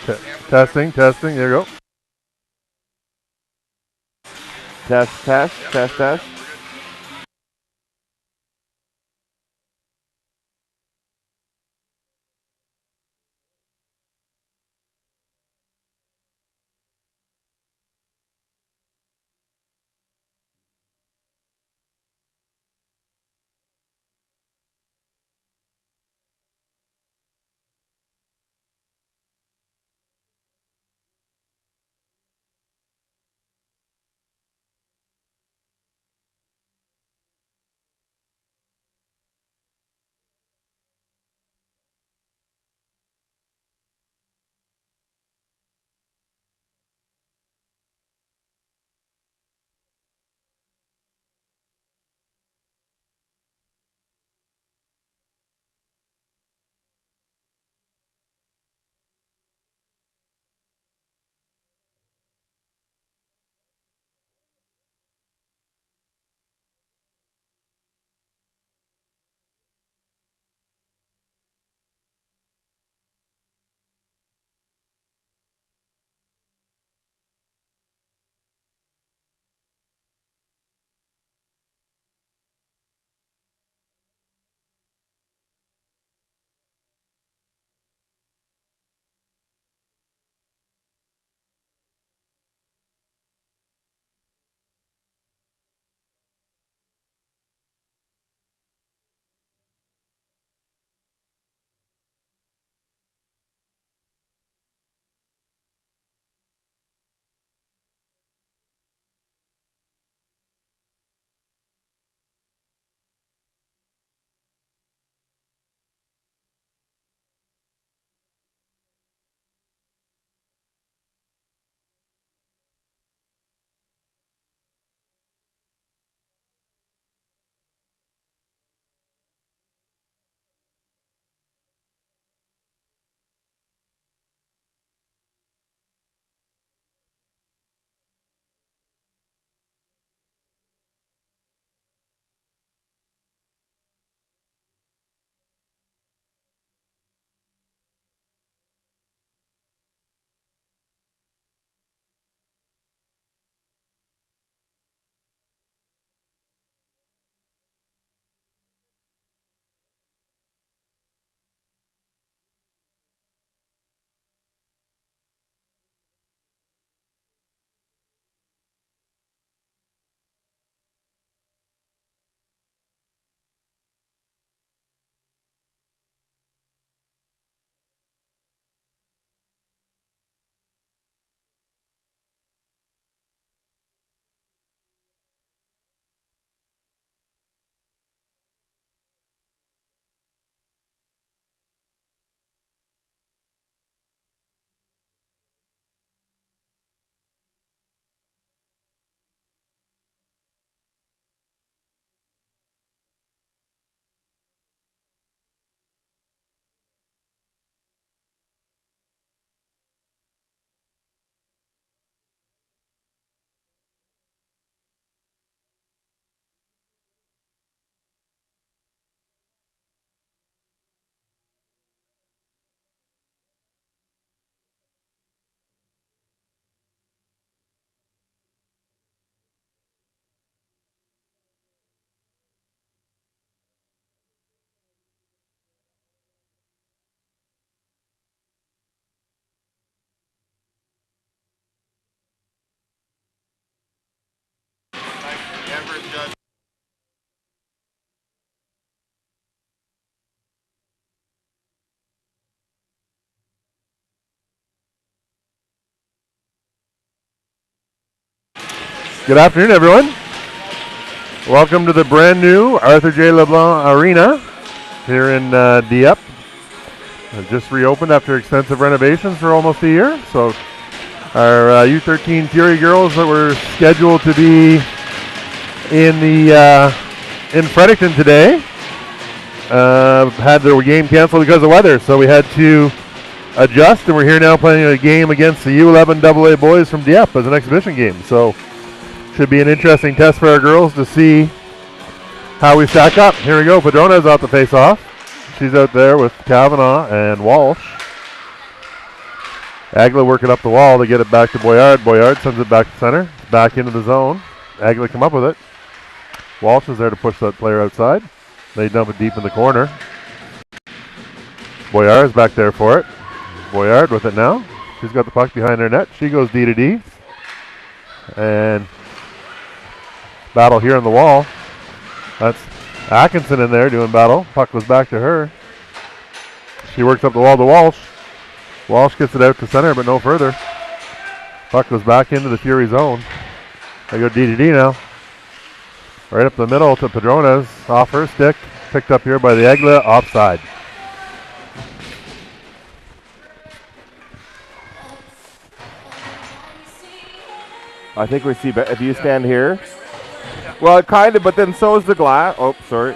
Testing, there you go. Test. Good afternoon, everyone. Welcome to the brand new Arthur J. LeBlanc Arena here in Dieppe. Just reopened after extensive renovations for almost a year. So our U13 Fury girls that were scheduled to be in Fredericton today had their game canceled because of weather. So we had to adjust, and we're here now playing a game against the U11 AA boys from Dieppe as an exhibition game. So should be an interesting test for our girls to see how we stack up. Here we go. Padrona's out to face off. She's out there with Kavanaugh and Walsh. Aigles working up the wall to get it back to Boyard. Boyard sends it back to center. Back into the zone. Aigles come up with it. Walsh is there to push that player outside. They dump it deep in the corner. Boyard is back there for it. Boyard with it now. She's got the puck behind her net. She goes D to D. And battle here on the wall. That's Atkinson in there doing battle. Puck goes back to her. She works up the wall to Walsh. Walsh gets it out to center, but no further. Puck goes back into the Fury zone. They go D to D now. Right up the middle to Padrones. Off her stick. Picked up here by the Aigles. Offside. I think we see, if you stand here. Well, kind of, but then so is the glass. Oh, sorry.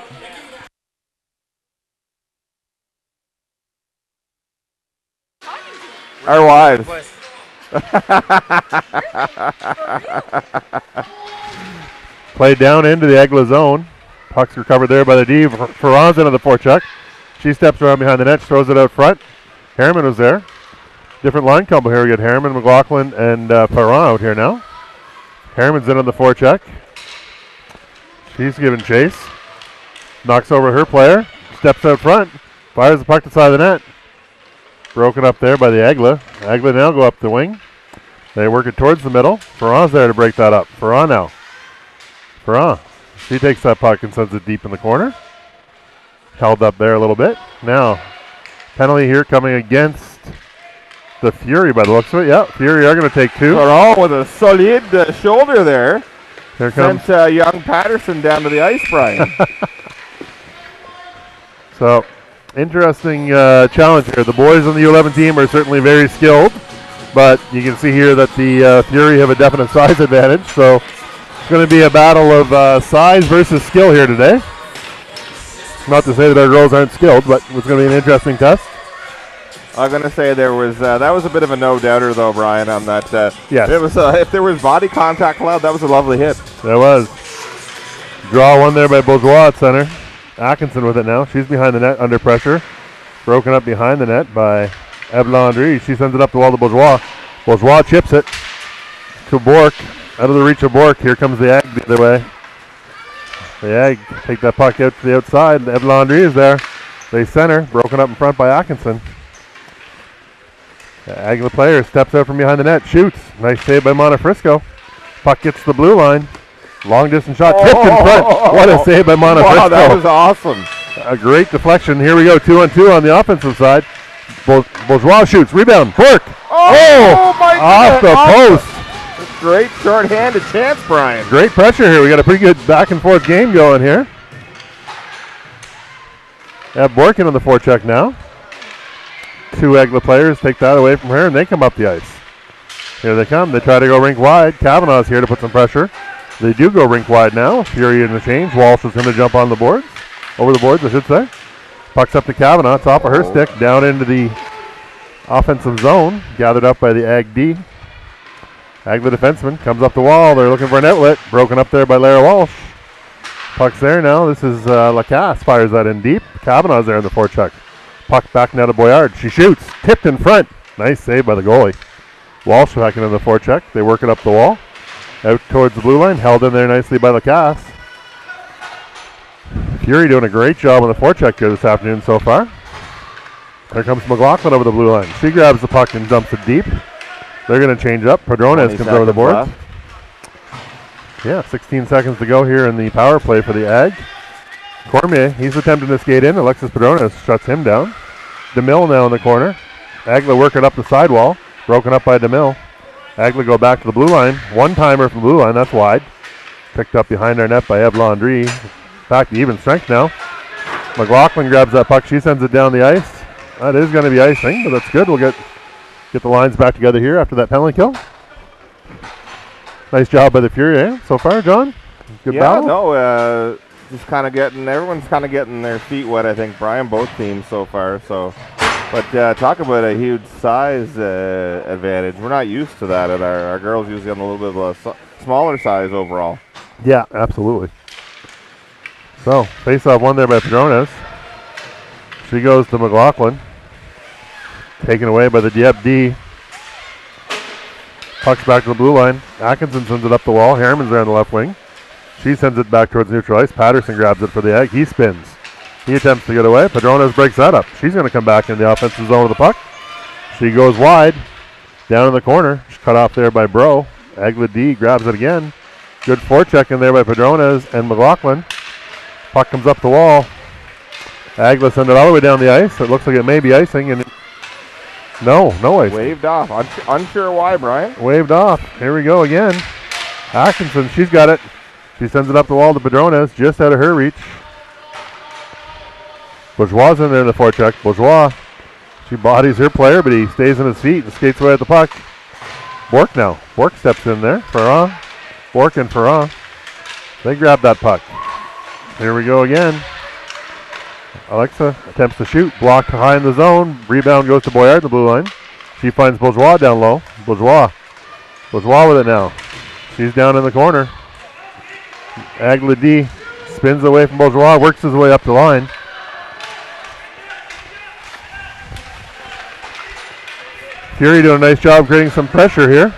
Our wives. Played down into the Aigles zone. Puck's recovered there by the D. Ferran's into the forecheck. She steps around behind the net, throws it out front. Harriman was there. Different line combo here. We got Harriman, McLaughlin, and Ferran out here now. Harriman's in on the forecheck. She's giving chase. Knocks over her player. Steps out front. Fires the puck to the side of the net. Broken up there by the Aigles. Aigles now go up the wing. They work it towards the middle. Ferran's there to break that up. Ferran now. Ferran. She takes that puck and sends it deep in the corner. Held up there a little bit. Now, penalty here coming against the Fury by the looks of it. Yeah, Fury are going to take two. Ferran with a solid shoulder there. Here comes young Patterson down to the ice, Brian. So, interesting challenge here. The boys on the U11 team are certainly very skilled, but you can see here that the Fury have a definite size advantage. So, it's going to be a battle of size versus skill here today. Not to say that our girls aren't skilled, but it's going to be an interesting test. I'm going to say there was that was a bit of a no-doubter, though, Brian, on that. Yes. It was, if there was body contact allowed, that was a lovely hit. There was. Draw one there by Bourgeois at center. Atkinson with it now. She's behind the net under pressure. Broken up behind the net by Eve Landry. She sends it up the wall to Bourgeois. Bourgeois chips it to Bork. Out of the reach of Bork. Here comes the Ag the other way. The Ag take that puck out to the outside. Eve Landry is there. They center. Broken up in front by Atkinson. The Aigles player steps out from behind the net. Shoots. Nice save by Montefrisco. Puck gets to the blue line. Long distance shot. Tipped in front. What a save by Montefrisco. Wow, that was awesome. A great deflection. Here we go. 2-on-2 on the offensive side. Bourgeois shoots. Rebound. Bork. Oh my off the post. Great short-handed chance, Brian. Great pressure here. We got a pretty good back and forth game going here. Have Bork in on the forecheck now. Two Aigles players take that away from her, and they come up the ice. Here they come. They try to go rink wide. Kavanaugh's here to put some pressure. They do go rink wide now. Fury in the change. Walsh is going to jump on the boards. Over the boards, I should say. Puck's up to Kavanaugh. Top of her stick. Down into the offensive zone. Gathered up by the Ag D. Ag the defenseman. Comes up the wall. They're looking for an outlet. Broken up there by Lara Walsh. Puck's there now. This is Lacasse. Fires that in deep. Kavanaugh's there in the forecheck. Puck back now to Boyard. She shoots. Tipped in front. Nice save by the goalie. Walsh back into the forecheck. They work it up the wall. Out towards the blue line. Held in there nicely by Lacasse. Fury doing a great job on the forecheck here this afternoon so far. There comes McLaughlin over the blue line. She grabs the puck and dumps it deep. They're going to change up. Padrones comes over the board. Left. Yeah, 16 seconds to go here in the power play for the Ag. Cormier, he's attempting to skate in. Alexis Padrones shuts him down. DeMille now in the corner. Aigles working up the sidewall. Broken up by DeMille. Aigles go back to the blue line. One-timer from the blue line. That's wide. Picked up behind our net by Eve Landry. Back to even strength now. McLaughlin grabs that puck. She sends it down the ice. That is going to be icing, but that's good. We'll get the lines back together here after that penalty kill. Nice job by the Fury so far, John. Good battle. No, just kind of everyone's kind of getting their feet wet, I think, Brian, both teams so far. So, but talk about a huge size advantage. We're not used to that. Our girls usually on a little bit of a smaller size overall. Yeah, absolutely. So, face-off won there by Padrones. She goes to McLaughlin. Taken away by the Dieppe D. Puck's back to the blue line. Atkinson sends it up the wall. Harriman's there on the left wing. She sends it back towards neutral ice. Patterson grabs it for the Ag. He spins. He attempts to get away. Padrones breaks that up. She's going to come back in the offensive zone with the puck. She goes wide. Down in the corner. She's cut off there by Bro. Aigles D grabs it again. Good forecheck in there by Padrones and McLaughlin. Puck comes up the wall. Aigles send it all the way down the ice. It looks like it may be icing. And no icing. Waved off. Unsure why, Brian. Waved off. Here we go again. Atkinson, she's got it. She sends it up the wall to Padrones, just out of her reach. Bourgeois in there in the forecheck. Bourgeois, she bodies her player, but he stays on his feet and skates away at the puck. Bork now. Bork steps in there. Ferrand. Bork and Ferrand. They grab that puck. Here we go again. Alexa attempts to shoot. Blocked high in the zone. Rebound goes to Boyard, the blue line. She finds Bourgeois down low. Bourgeois with it now. She's down in the corner. Aigles D spins away from Bourgeois, works his way up the line. Fury doing a nice job creating some pressure here.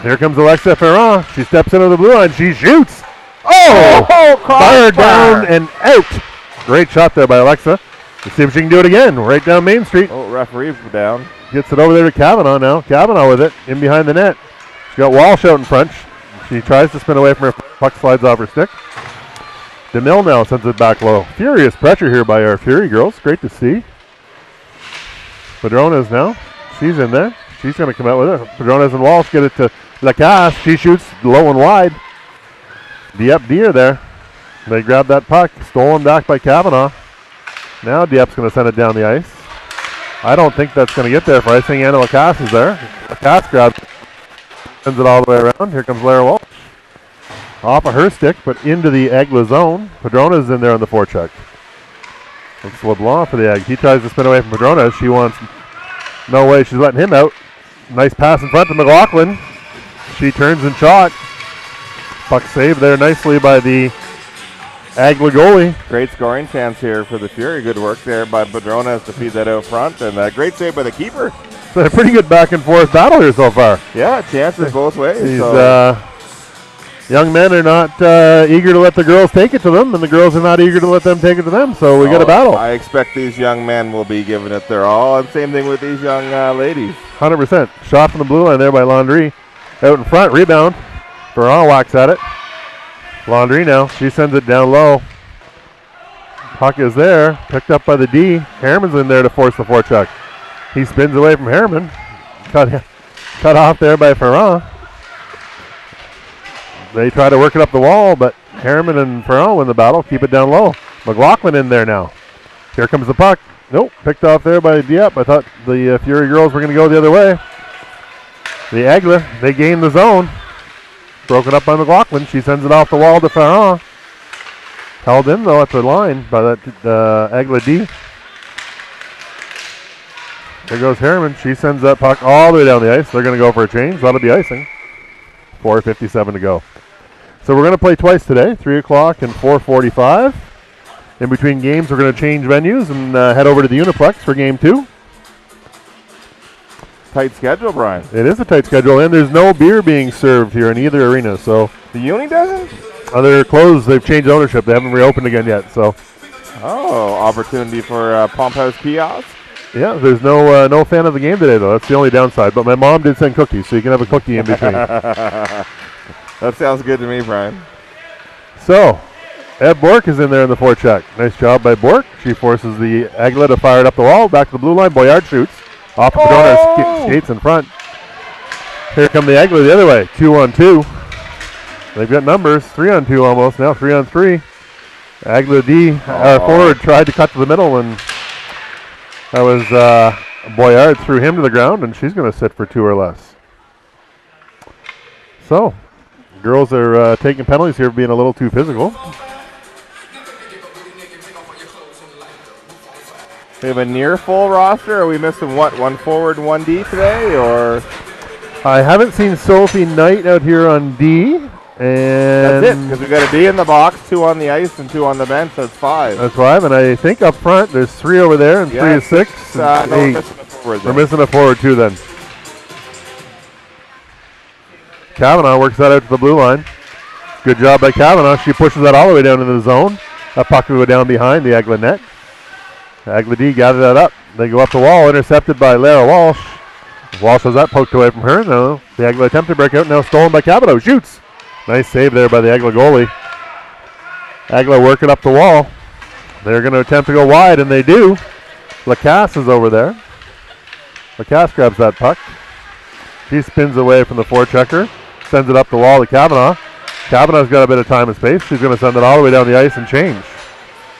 Here comes Alexa Ferrand. She steps into the blue line. She shoots. Fired down and out. Great shot there by Alexa. Let's see if she can do it again. Right down Main Street. Referee down. Gets it over there to Kavanaugh now. Kavanaugh with it in behind the net. She's got Walsh out in front. She tries to spin away from her. Puck slides off her stick. DeMille now sends it back low. Furious pressure here by our Fury girls. Great to see. Padrones now. She's in there. She's going to come out with it. Padrones and Walsh get it to Lacasse. She shoots low and wide. Dieppe Deer there. They grab that puck. Stolen back by Kavanaugh. Now Dieppe's going to send it down the ice. I don't think that's going to get there for icing. Anna Lacasse is there. Lacasse grabs it. Sends it all the way around. Here comes Lara Walsh. Off of her stick, but into the Aigles zone. Padrones in there on the forecheck. It's LeBlanc for the Ag. He tries to spin away from Padrones. She wants no way. She's letting him out. Nice pass in front to McLaughlin. She turns and shot. Puck saved there nicely by the Aigles goalie. Great scoring chance here for the Fury. Good work there by Padrones to feed that out front. And great save by the keeper. It's a pretty good back and forth battle here so far. Yeah, chances both ways. These young men are not eager to let the girls take it to them, and the girls are not eager to let them take it to them, so we got a battle. I expect these young men will be giving it their all, and same thing with these young ladies. 100%. Shot from the blue line there by Landry. Out in front, rebound. Ferrand whacks at it. Landry now, she sends it down low. Puck is there, picked up by the D. Harriman's in there to force the forecheck. He spins away from Harriman. Cut off there by Ferrand. They try to work it up the wall, but Harriman and Ferrand win the battle. Keep it down low. McLaughlin in there now. Here comes the puck. Nope, picked off there by Dieppe. I thought the Fury girls were going to go the other way. The Aigles, they gain the zone. Broken up by McLaughlin. She sends it off the wall to Ferrand. Held in, though, at the line by that Aigles D. There goes Harriman. She sends that puck all the way down the ice. They're going to go for a change. That'll be icing. 4:57 to go. So we're going to play twice today, 3 o'clock and 4:45. In between games, we're going to change venues and head over to the Uniplex for game 2. Tight schedule, Brian. It is a tight schedule, and there's no beer being served here in either arena. So the Uni doesn't? They're closed. They've changed ownership. They haven't reopened again yet. So. Opportunity for Pump House kiosk. Yeah, there's no fan of the game today, though. That's the only downside. But my mom did send cookies, so you can have a cookie in between. That sounds good to me, Brian. So, Ed Bork is in there in the forecheck. Nice job by Bork. She forces the Aigles to fire it up the wall. Back to the blue line. Boyard shoots. Off the Padrones, skates in front. Here come the Aigles the other way. 2-on-2. They've got numbers. 3-on-2 almost. Now 3-on-3. Aigles D, forward, tried to cut to the middle, and that was Boyard threw him to the ground, and she's going to sit for 2 or less. So, girls are taking penalties here for being a little too physical. We have a near full roster. Are we missing what? 1 forward, 1 D today, or? I haven't seen Sophie Knight out here on D. And that's it, because we got a D in the box, 2 on the ice, and 2 on the bench. That's 5. That's 5, and I think up front there's 3 over there, and 3 is 6. No, 8. We're missing a forward. We're missing a forward too then. Kavanaugh works that out to the blue line. Good job by Kavanaugh. She pushes that all the way down into the zone. That puck will go down behind the Aigles net. Aigles D gathered that up. They go up the wall, intercepted by Lara Walsh. Walsh has that poked away from her. No, the Aigles attempt to break out. Now stolen by Kavanaugh. Shoots. Nice save there by the Aigles goalie. Aigles working up the wall. They're going to attempt to go wide, and they do. Lacasse is over there. Lacasse grabs that puck. She spins away from the forechecker. Sends it up the wall to Kavanaugh. Kavanaugh's got a bit of time and space. She's going to send it all the way down the ice and change.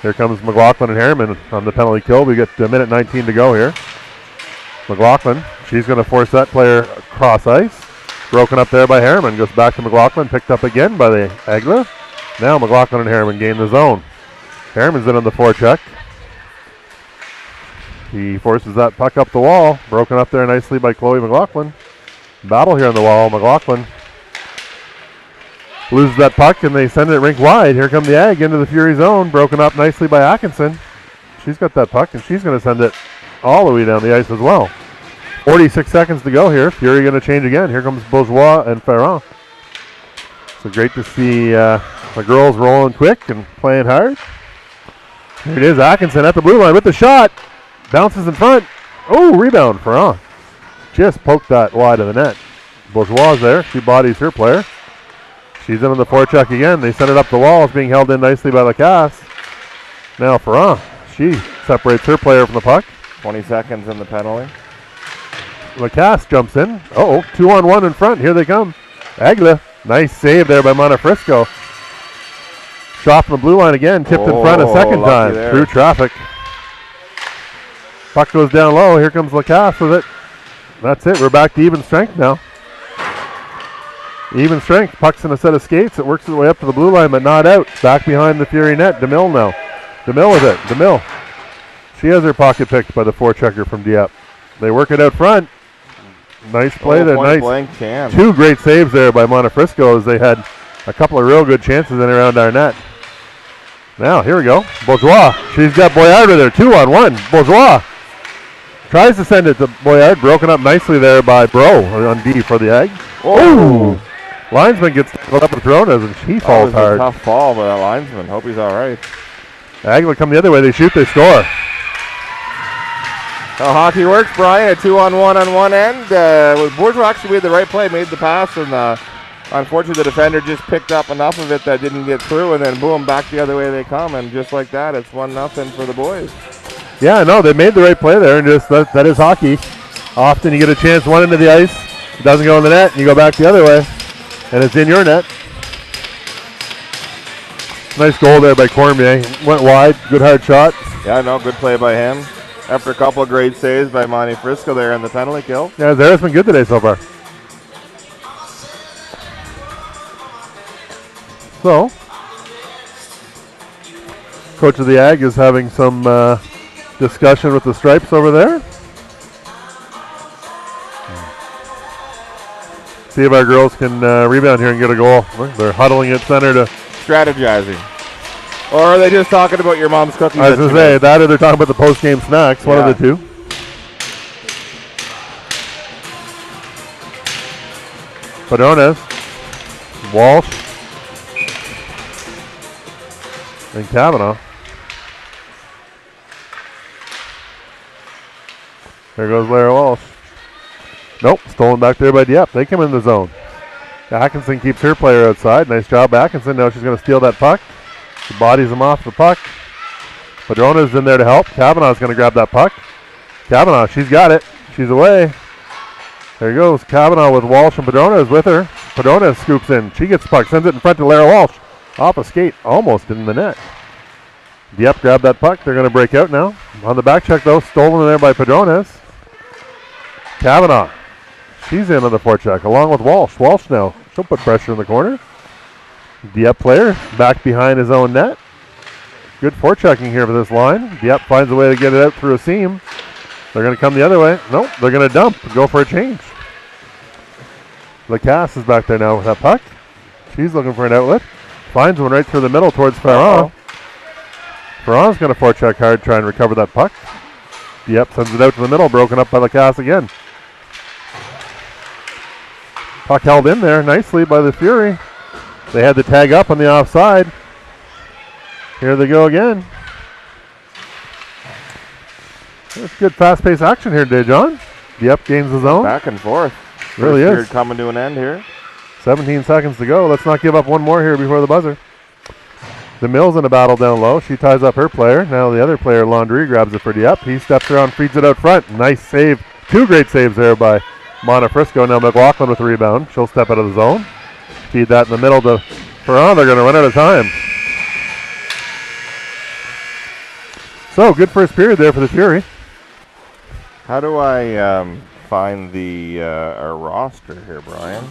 Here comes McLaughlin and Harriman on the penalty kill. We get a minute 19 to go here. McLaughlin, she's going to force that player across ice. Broken up there by Harriman. Goes back to McLaughlin. Picked up again by the Aigles. Now McLaughlin and Harriman gain the zone. Harriman's in on the forecheck. He forces that puck up the wall. Broken up there nicely by Chloe McLaughlin. Battle here on the wall. McLaughlin loses that puck, and they send it rink wide. Here come the Ag into the Fury zone. Broken up nicely by Atkinson. She's got that puck, and she's going to send it all the way down the ice as well. 46 seconds to go here. Fury going to change again. Here comes Bourgeois and Ferrand. So great to see the girls rolling quick and playing hard. Here it is, Atkinson at the blue line with the shot. Bounces in front. Oh, rebound, Ferrand. Just poked that wide of the net. Bourgeois there. She bodies her player. She's in on the forecheck again. They send it up the wall. It's being held in nicely by Lacasse. Now Ferrand. She separates her player from the puck. 20 seconds in the penalty. Lacasse jumps in. Uh-oh, 2-on-1 in front. Here they come. Aigles. Nice save there by Montefrisco. Shot from the blue line again. Tipped in front a second time. There. Through traffic. Puck goes down low. Here comes Lacasse with it. That's it. We're back to even strength now. Even strength. Puck's in a set of skates. It works its way up to the blue line, but not out. Back behind the Fury net. DeMille now. DeMille with it. DeMille. She has her pocket picked by the forechecker from Dieppe. They work it out front. Nice play there. Nice. Two great saves there by Montefrisco as they had a couple of real good chances in around our net. Now, here we go. Bourgeois. She's got Boyard with her. 2-on-1. Bourgeois tries to send it to Boyard. Broken up nicely there by Bro on D for the Egg. Oh! Linesman gets tackled up with Ronas, and she falls hard. A tough fall by that linesman. Hope he's all right. Agla come the other way. They shoot, they score. How hockey works, Brian. A 2-on-1 on one end. Bourgeois actually made the right play, made the pass, and unfortunately the defender just picked up enough of it that didn't get through, and then boom, back the other way they come, and just like that, it's 1-0 for the boys. Yeah, no, they made the right play there, and just that is hockey. Often you get a chance one into the ice, it doesn't go in the net, and you go back the other way, and it's in your net. Nice goal there by Cormier. Went wide, good hard shot. Yeah, no, good play by him. After a couple of great saves by Montefrisco there in the penalty kill. Yeah, Zara's been good today so far. So, coach of the Ag is having some discussion with the Stripes over there. See if our girls can rebound here and get a goal. They're huddling at center to... Strategizing. Or are they just talking about your mom's cookies? I was going to say, that or they're talking about the post-game snacks, one of the two. Padones, Walsh, and Kavanaugh. There goes Lara Walsh. Nope, stolen back there by Dieppe. They come in the zone. Atkinson keeps her player outside. Nice job, Atkinson. Now she's going to steal that puck. She bodies him off the puck. Padrona's in there to help. Kavanaugh's going to grab that puck. Kavanaugh, she's got it. She's away. There goes Kavanaugh with Walsh, and Padrona is with her. Padrona scoops in. She gets the puck, sends it in front to Lara Walsh. Off a skate, almost in the net. Dieppe grabbed that puck. They're going to break out now. On the back check, though, stolen there by Padrones. Kavanaugh. She's in on the forecheck, along with Walsh. Walsh now. She'll put pressure in the corner. Dieppe player back behind his own net. Good forechecking here for this line. Dieppe finds a way to get it out through a seam. They're going to come the other way. Nope, they're going to dump. Go for a change. Lacasse is back there now with that puck. She's looking for an outlet. Finds one right through the middle towards Ferrand. Ferrand's going to forecheck hard, try and recover that puck. Dieppe sends it out to the middle, broken up by Lacasse again. Puck held in there nicely by the Fury. They had the tag up on the offside. Here they go again. There's good fast-paced action here today, John. Dieppe gains the zone. Back and forth. Really First is. period coming to an end here. 17 seconds to go. Let's not give up one more here before the buzzer. DeMille's in a battle down low. She ties up her player. Now the other player, Landry, grabs it for Dieppe. He steps around, feeds it out front. Nice save. 2 great saves there by Montefrisco. Now McLaughlin with the rebound. She'll step out of the zone. Feed that in the middle to Ferrand. They're going to run out of time. So, good first period there for the Fury. How do I find the our roster here, Brian?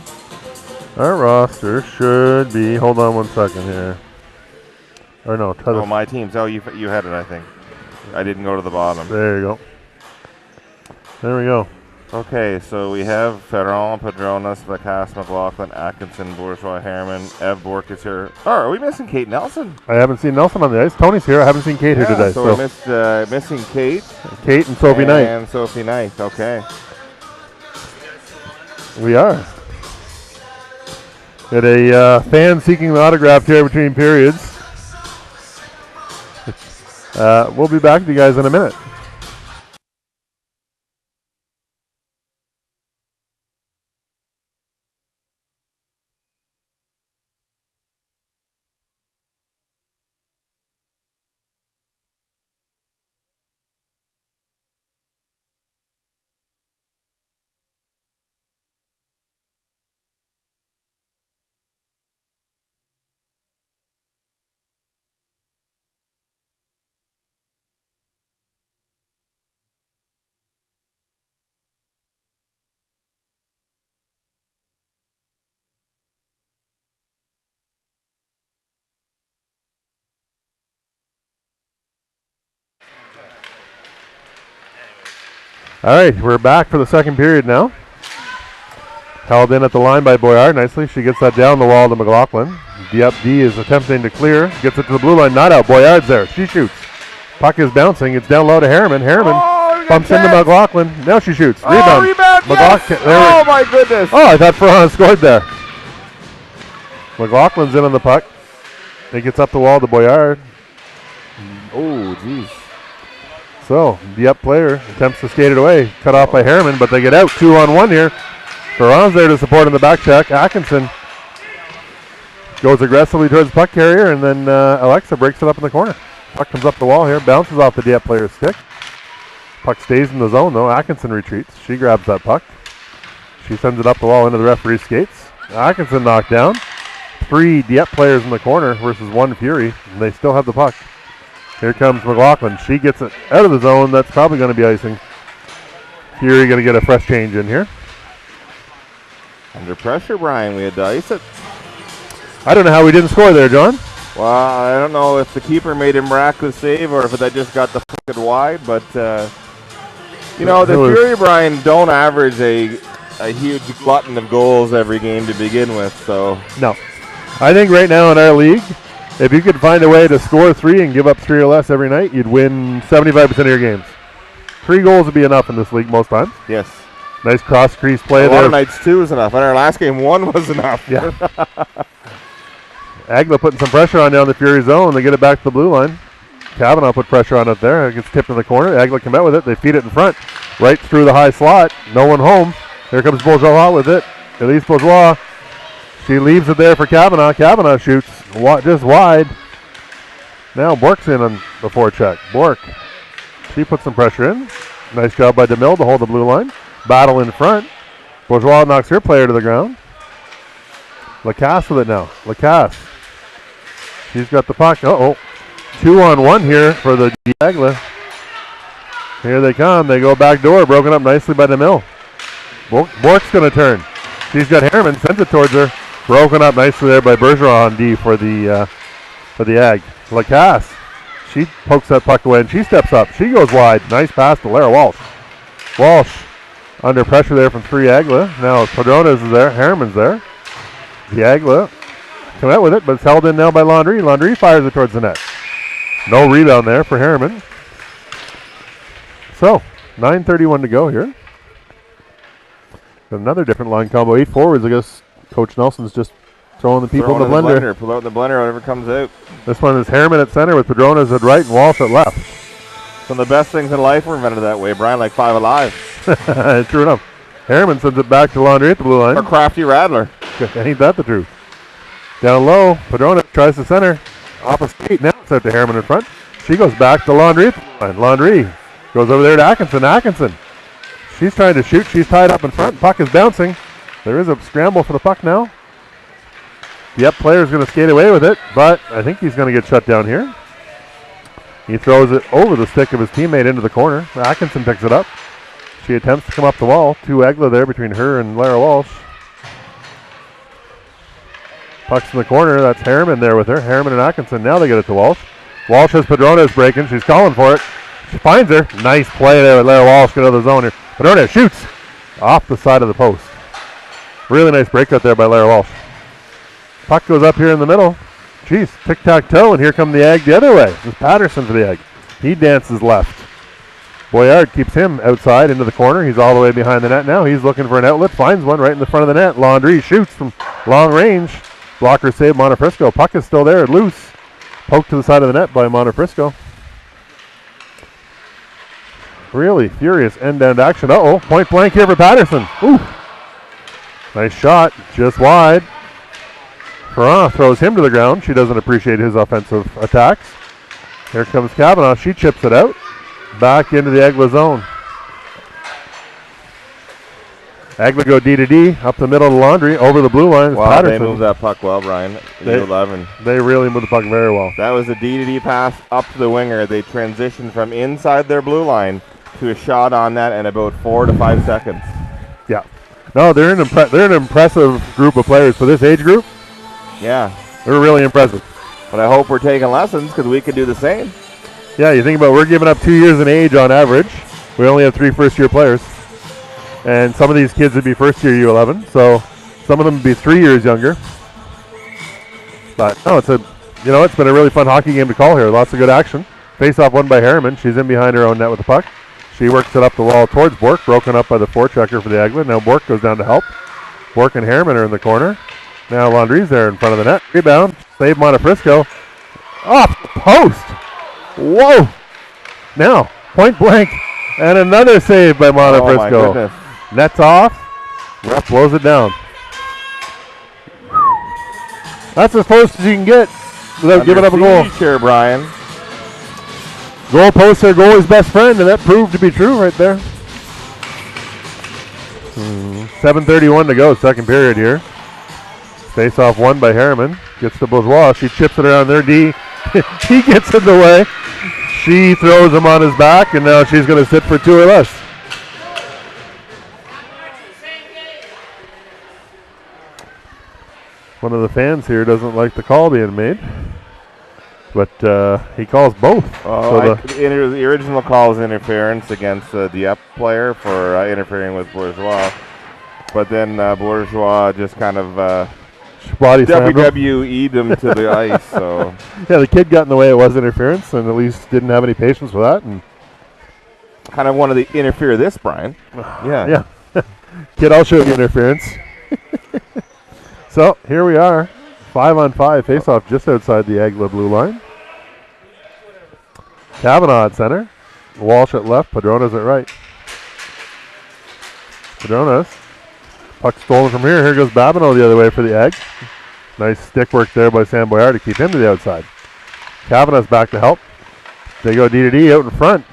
Our roster should be, hold on one second here. Or no, Oh, my teams. Oh, you had it, I think. I didn't go to the bottom. There you go. There we go. Okay, so we have Ferrand, Padronas, Lacasse, McLaughlin, Atkinson, Bourgeois, Harriman, Ev Bork is here. Oh, are we missing Kate Nelson? I haven't seen Nelson on the ice. Tony's here. I haven't seen Kate here today. So we missed missing Kate. Kate and Sophie Knight. And Sophie Knight, okay. We are. Got a fan seeking the autograph here between periods. We'll be back to you guys in a minute. All right, we're back for the second period now. Held in at the line by Boyard nicely. She gets that down the wall to McLaughlin. Dieppe D is attempting to clear. Gets it to the blue line. Not out. Boyard's there. She shoots. Puck is bouncing. It's down low to Harriman. Harriman bumps into McLaughlin. Now she shoots. Rebound. Rebound. McLaughlin. Yes. Oh, my goodness. Oh, I thought Ferrand scored there. McLaughlin's in on the puck. It gets up the wall to Boyard. Oh, geez. So, the up player attempts to skate it away. Cut off by Harriman, but they get out 2-on-1 here. Ferrand's there to support in the back check. Atkinson goes aggressively towards the puck carrier, and then Alexa breaks it up in the corner. Puck comes up the wall here, bounces off the Dieppe player's stick. Puck stays in the zone, though. Atkinson retreats. She grabs that puck. She sends it up the wall into the referee's skates. Atkinson knocked down. 3 Dieppe players in the corner versus 1 Fury, and they still have the puck. Here comes McLaughlin. She gets it out of the zone. That's probably going to be icing. Fury going to get a fresh change in here. Under pressure, Brian. We had to ice it. I don't know how we didn't score there, John. Well, I don't know if the keeper made a miraculous save or if that just got the fucking wide, but, you know, the Fury, Brian, don't average a huge glutton of goals every game to begin with, so. No. I think right now in our league, if you could find a way to score 3 and give up 3 or less every night, you'd win 75% of your games. 3 goals would be enough in this league most times. Yes. Nice cross crease play a there. A lot of nights 2 is enough. In our last game, 1 was enough. Yeah. Aigles putting some pressure on down the Fury zone. They get it back to the blue line. Kavanaugh put pressure on it there. It gets tipped in the corner. Aigles come out with it. They feed it in front. Right through the high slot. No one home. Here comes Bourgeois with it. Elise Bourgeois. She leaves it there for Kavanaugh. Kavanaugh shoots just wide. Now Bork's in on the forecheck. Bork. She puts some pressure in. Nice job by DeMille to hold the blue line. Battle in front. Bourgeois knocks her player to the ground. Lacasse with it now. Lacasse. She's got the puck. 2-on-1 here for the Aigles. Here they come. They go back door. Broken up nicely by DeMille. Bork's going to turn. She's got Harriman. Sends it towards her. Broken up nicely there by Bergeron on D for the Ag. Lacasse. She pokes that puck away and she steps up. She goes wide. Nice pass to Lara Walsh. Walsh under pressure there from 3 Aigles. Now Padronas is there. Harriman's there. The Aigles come out with it, but it's held in now by Landry. Landry fires it towards the net. No rebound there for Harriman. So, 9:31 to go here. Another different line combo. 8 forwards. I guess Coach Nelson's just throwing the people in the blender. Pull out the blender, whatever comes out. This one is Harriman at center with Padronas at right and Walsh at left. Some of the best things in life were invented that way, Brian, like Five Alive. True enough. Harriman sends it back to Laundry at the blue line. Or Crafty Rattler. Ain't that the truth? Down low, Padronas tries to center. Off a skate. Now it's out to Harriman in front. She goes back to Laundry at the blue line. Laundry goes over there to Atkinson. Atkinson. She's trying to shoot. She's tied up in front. Puck is bouncing. There is a scramble for the puck now. Yep, player's going to skate away with it, but I think he's going to get shut down here. He throws it over the stick of his teammate into the corner. Atkinson picks it up. She attempts to come up the wall. Aigles there between her and Lara Walsh. Puck's in the corner. That's Harriman there with her. Harriman and Atkinson. Now they get it to Walsh. Walsh has Padronas breaking. She's calling for it. She finds her. Nice play there with Lara Walsh. Get out of the zone here. Padronas shoots off the side of the post. Really nice breakout there by Lara Walsh. Puck goes up here in the middle. Jeez, tic-tac-toe, and here come the Ag the other way. This is Patterson for the Ag. He dances left. Boyard keeps him outside into the corner. He's all the way behind the net now. He's looking for an outlet, finds one right in the front of the net. Laundry shoots from long range. Blocker save Montefrisco. Puck is still there, loose. Poked to the side of the net by Montefrisco. Really furious end-to-end action. Uh-oh, point blank here for Patterson. Ooh. Nice shot, just wide. Ferrand throws him to the ground. She doesn't appreciate his offensive attacks. Here comes Kavanaugh. She chips it out. Back into the Aigles zone. Aigles go D to D. Up the middle of the Laundry. Over the blue line. Wow, Patterson. they moved that puck well, Brian. U11. They really moved the puck very well. That was a D to D pass up to the winger. They transitioned from inside their blue line to a shot on that in about 4 to 5 seconds. Yeah. No, they're an impressive group of players for this age group. Yeah. They're really impressive. But I hope we're taking lessons because we can do the same. Yeah, you think about we're giving up 2 years in age on average. We only have 3 first-year players. And some of these kids would be first-year U11, so some of them would be 3 years younger. But no, it's been a really fun hockey game to call here. Lots of good action. Face-off won by Harriman. She's in behind her own net with the puck. She works it up the wall towards Bork, broken up by the forechecker for the Aigles. Now Bork goes down to help. Bork and Harriman are in the corner. Now Laundry's there in front of the net. Rebound. Save Montefrisco. Off the post. Whoa. Now, point blank. And another save by Montefrisco. Oh, my goodness. Net's off. Ref blows it down. That's as close as you can get without giving up a goal. Here, Brian. Goal post their goalie's best friend, and that proved to be true right there. 7:31 to go, second period here. Face-off won by Harriman. Gets to Bourgeois. She chips it around their D. He gets in the way. She throws him on his back, and now she's going to sit for 2 or less. One of the fans here doesn't like the call being made, but he calls both. Oh, so the original call is interference against the Dieppe player for interfering with Bourgeois. But then Bourgeois just kind of WWE'd him to the ice. So yeah, the kid got in the way. It was interference, and at least didn't have any patience with that. And kind of wanted to interfere this, Brian. Yeah. Kid, I'll show you interference. So here we are, 5-on-5 face-off just outside the Aigles blue line. Kavanaugh at center, Walsh at left, Padronas at right. Padronas, puck stolen from here. Here goes Babineau the other way for the Ag. Nice stick work there by Sam Boyard to keep him to the outside. Kavanaugh's back to help. They go D to D out in front.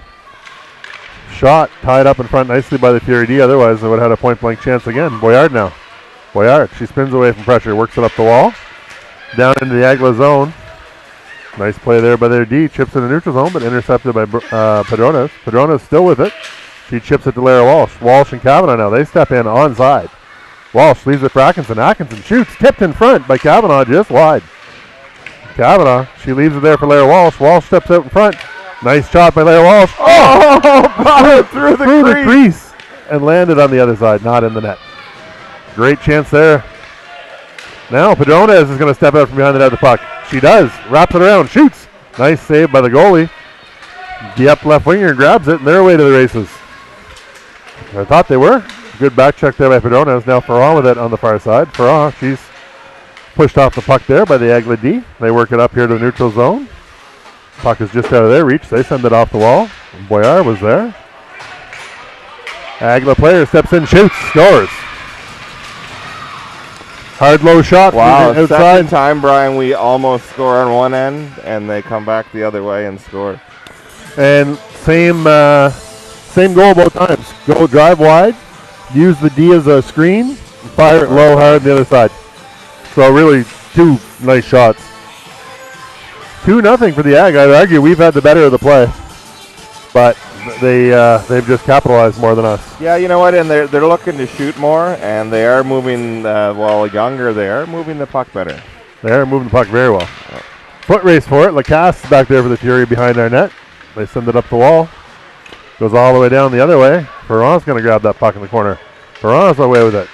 Shot tied up in front nicely by the Fury D. Otherwise, they would have had a point-blank chance again. Boyard now. Boyard, she spins away from pressure, works it up the wall. Down into the Aigles zone. Nice play there by their D. Chips in the neutral zone, but intercepted by Padronas. Padronas still with it. She chips it to Lara Walsh. Walsh and Kavanaugh now. They step in onside. Walsh leaves it for Atkinson. Atkinson shoots. Tipped in front by Kavanaugh just wide. Kavanaugh, she leaves it there for Lara Walsh. Walsh steps out in front. Nice shot by Lara Walsh. Oh, through the crease. And landed on the other side, not in the net. Great chance there. Now Padronas is going to step out from behind the net of the puck. She does. Wraps it around. Shoots. Nice save by the goalie. Dieppe left winger grabs it, and they're away to the races. I thought they were. Good back check there by Pedrones. Now Ferran with it on the far side. Ferran, she's pushed off the puck there by the Aigles D. They work it up here to the neutral zone. Puck is just out of their reach. They send it off the wall. Boyard was there. Aigles player steps in, shoots, scores. Hard low shot. Wow, outside. second time, Brian, we almost score on one end, and they come back the other way and score. And same goal both times. Go drive wide, use the D as a screen, fire it low hard on the other side. So really two nice shots. 2-0 for the Ag. I'd argue we've had the better of the play, but they've just capitalized more than us. Yeah, you know what? And they're looking to shoot more, and they are moving. While younger, they are moving the puck better. They are moving the puck very well. Foot race for it. Lacasse is back there for the Fury behind our net. They send it up the wall. Goes all the way down the other way. Ferran's going to grab that puck in the corner. Ferran's away with it.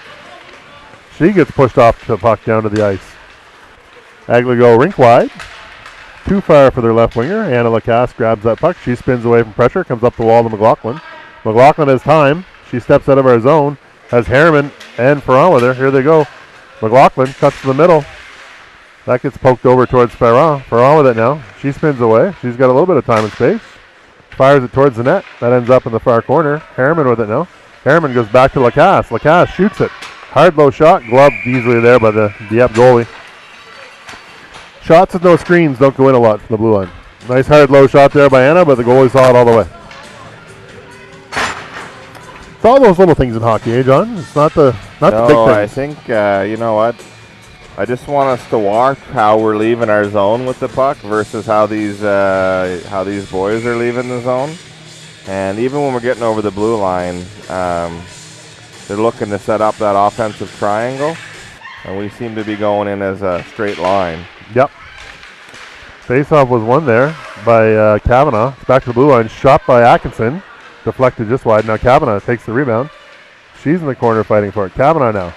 She gets pushed off the puck down to the ice. Aigles go rink wide. Too far for their left winger. Anna Lacasse grabs that puck. She spins away from pressure. Comes up the wall to McLaughlin. McLaughlin has time. She steps out of our zone. Has Harriman and Ferran with her. Here they go. McLaughlin cuts to the middle. That gets poked over towards Ferran. Ferran with it now. She spins away. She's got a little bit of time and space. Fires it towards the net. That ends up in the far corner. Harriman with it now. Harriman goes back to Lacasse. Lacasse shoots it. Hard low shot. Gloved easily there by the Dieppe goalie. Shots with no screens don't go in a lot from the blue line. Nice hard low shot there by Anna, but the goalie saw it all the way. It's all those little things in hockey, eh, John? It's not the big things. I think, you know what? I just want us to watch how we're leaving our zone with the puck versus how these boys are leaving the zone. And even when we're getting over the blue line, they're looking to set up that offensive triangle, and we seem to be going in as a straight line. Yep. Face-off was won there by Kavanaugh. It's back to the blue line. Shot by Atkinson. Deflected just wide. Now Kavanaugh takes the rebound. She's in the corner fighting for it. Kavanaugh now.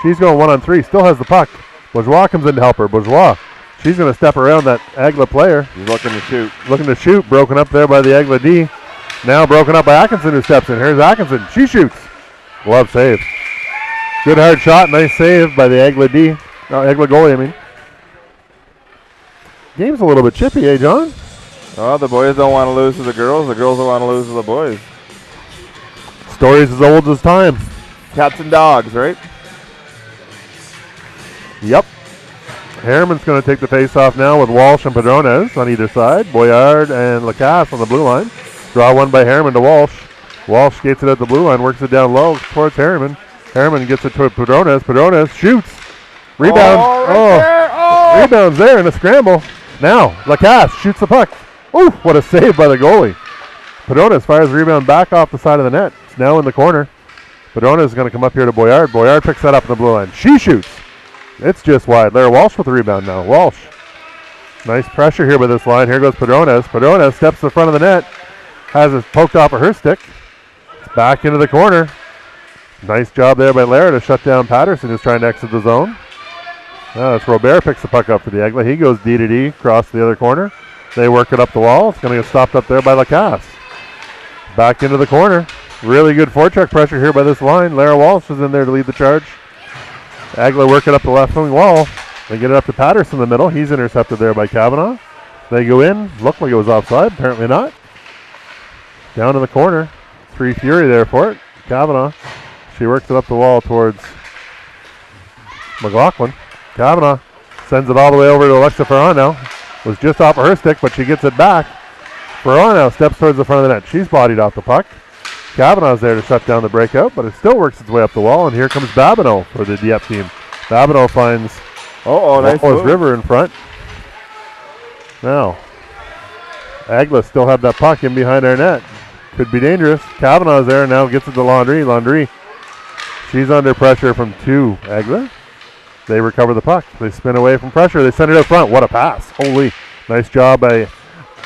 She's going 1-on-3. Still has the puck. Bourgeois comes in to help her. Bourgeois. She's going to step around that Aigles player. He's looking to shoot. Looking to shoot. Broken up there by the Aigles D. Now broken up by Atkinson, who steps in. Here's Atkinson. She shoots. Glove save. Good hard shot. Nice save by the Aigles D. No, Aigles goalie, I mean. Game's a little bit chippy, eh, John? Oh, the boys don't want to lose to the girls. The girls don't want to lose to the boys. Stories as old as time. Cats and dogs, right? Yep. Harriman's going to take the face-off now with Walsh and Pedrones on either side. Boyard and Lacasse on the blue line. Draw one by Harriman to Walsh. Walsh skates it at the blue line, works it down low towards Harriman. Harriman gets it to Pedrones. Pedrones shoots. Rebound. Rebound's there in a scramble. Now, Lacasse shoots the puck. Ooh, what a save by the goalie. Pedrones fires the rebound back off the side of the net. It's now in the corner. Pedrones is going to come up here to Boyard. Boyard picks that up in the blue line. She shoots. It's just wide. Lara Walsh with the rebound now. Walsh. Nice pressure here by this line. Here goes Pedrones. Pedrones steps to the front of the net. Has it poked off of her stick. It's back into the corner. Nice job there by Lara to shut down Patterson, who's trying to exit the zone. It's Robert picks the puck up for the Aigles. He goes D to D across the other corner. They work it up the wall. It's going to get stopped up there by Lacasse. Back into the corner. Really good forecheck pressure here by this line. Lara Walsh is in there to lead the charge. Aigles work it up the left wing wall. They get it up to Patterson in the middle. He's intercepted there by Kavanaugh. They go in. Looked like it was offside. Apparently not. Down in the corner. 3 Fury there for it. Kavanaugh. She works it up the wall towards McLaughlin. Kavanaugh sends it all the way over to Alexa Ferran now. Was just off of her stick, but she gets it back. Ferran now steps towards the front of the net. She's bodied off the puck. Kavanaugh's there to shut down the breakout, but it still works its way up the wall, and here comes Babineau for the Dieppe team. Babineau finds nice River in front. Now, Aigles still have that puck in behind our net. Could be dangerous. Kavanaugh's there, now gets it to Landry. Landry, she's under pressure from 2 Aigles. They recover the puck. They spin away from pressure. They send it out front. What a pass. Holy. Nice job by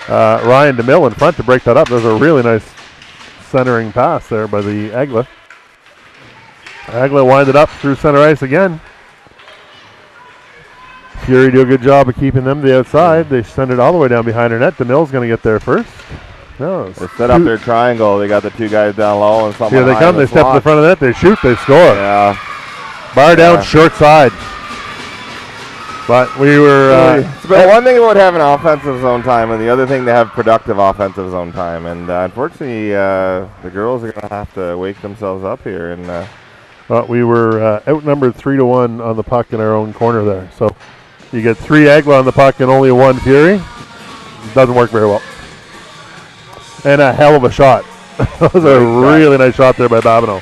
Ryan DeMille in front to break that up. There's a really nice centering pass there by the Aigles. Aigles wind it up through center ice again. Fury do a good job of keeping them to the outside. They send it all the way down behind her net. DeMille's going to get there first. No, they set up their triangle. They got the two guys down low and someone here they high come. in the They step to the slot. front of the net. They shoot. They score. Yeah. Bar down, short side. But we were. It's been one thing about having offensive zone time, and the other thing to have productive offensive zone time. And unfortunately, the girls are going to have to wake themselves up here. And we were outnumbered 3-1 on the puck in our own corner there. So you get 3 Aigles on the puck and only 1 Fury. It doesn't work very well. And a hell of a shot. That was a really nice shot there by Babineau.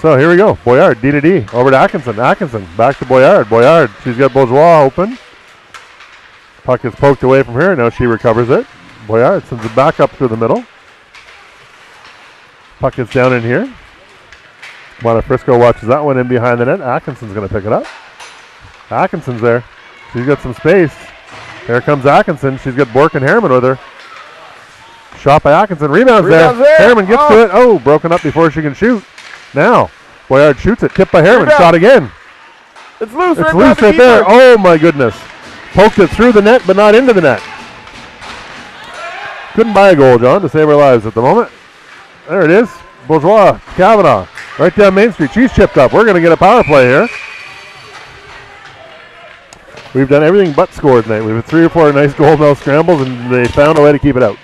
So here we go. Boyard, D to D. Over to Atkinson. Atkinson, back to Boyard. Boyard, she's got Bourgeois open. Puck is poked away from her. Now she recovers it. Boyard sends it back up through the middle. Puck is down in here. Frisco watches that one in behind the net. Atkinson's going to pick it up. Atkinson's there. She's got some space. Here comes Atkinson. She's got Bork and Harriman with her. Shot by Atkinson. Rebounds there. Harriman gets to it. Oh, broken up before she can shoot. Now, Boyard shoots it. Tipped by Harriman. Shot again. It's loose. It's loose right there. Oh, my goodness. Poked it through the net, but not into the net. Couldn't buy a goal, John, to save our lives at the moment. There it is. Bourgeois, Kavanaugh, right down Main Street. She's chipped up. We're going to get a power play here. We've done everything but score tonight. We've had 3 or 4 nice goal mill scrambles, and they found a way to keep it out.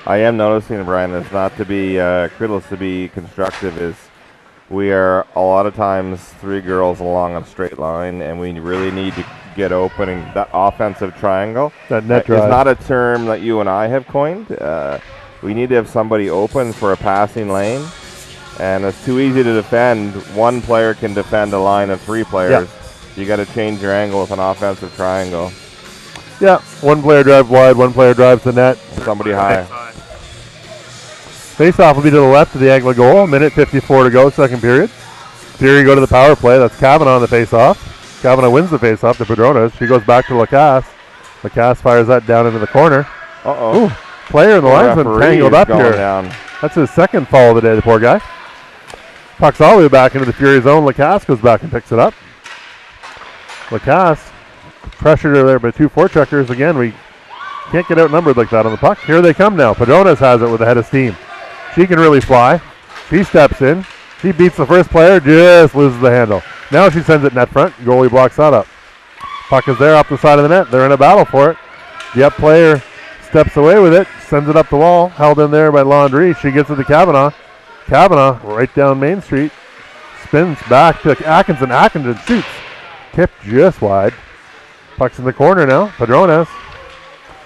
I am noticing, Brian, it's not to be critical, to be constructive, is we are a lot of times 3 girls along a straight line, and we really need to get open. And that offensive triangle, that net drive, is not a term that you and I have coined. We need to have somebody open for a passing lane, and it's too easy to defend. One player can defend a line of 3 players. Yeah. You got to change your angle with an offensive triangle. Yeah, one player drives wide, one player drives the net. Somebody high. Face-off will be to the left of the Aigles goal. 1:54 to go, second period. Fury go to the power play. That's Kavanaugh on the face-off. Kavanaugh wins the face-off to Padronas. She goes back to Lacasse. Lacasse fires that down into the corner. Uh-oh. Ooh, player in the linesman tangled up here. Down. That's his second foul of the day, the poor guy. Puck's all the way back into the Fury zone. Lacasse goes back and picks it up. Lacasse pressured her there by 2 forecheckers. Again, we can't get outnumbered like that on the puck. Here they come now. Padronas has it with a head of steam. She can really fly. She steps in. She beats the first player, just loses the handle. Now she sends it net front. Goalie blocks that up. Puck is there up the side of the net. They're in a battle for it. The up player steps away with it, sends it up the wall, held in there by Landry. She gets it to Kavanaugh. Kavanaugh right down Main Street. Spins back to Atkinson. Atkinson shoots. Tipped just wide. Puck's in the corner now. Padronas.